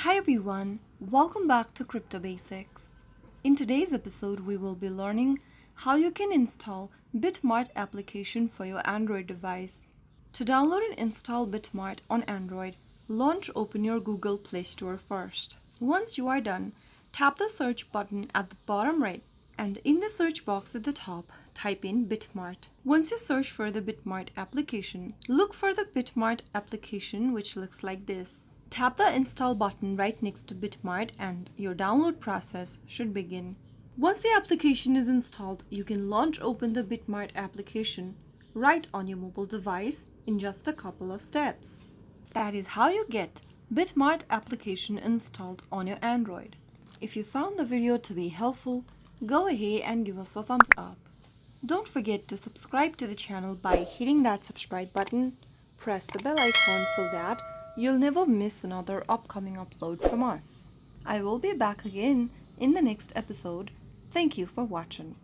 Hi everyone, welcome back to Crypto Basics. In today's episode, we will be learning how you can install Bitmart application for your Android device. To download and install Bitmart on Android, open your Google Play Store first. Once you are done, tap the search button at the bottom right and in the search box at the top, type in Bitmart. Once you search for the Bitmart application, look for the Bitmart application which looks like this. Tap the install button right next to Bitmart and your download process should begin. Once the application is installed, you can open the Bitmart application right on your mobile device in just a couple of steps. That is how you get Bitmart application installed on your Android. If you found the video to be helpful, go ahead and give us a thumbs up. Don't forget to subscribe to the channel by hitting that subscribe button. Press the bell icon so that you'll never miss another upcoming upload from us. I will be back again in the next episode. Thank you for watching.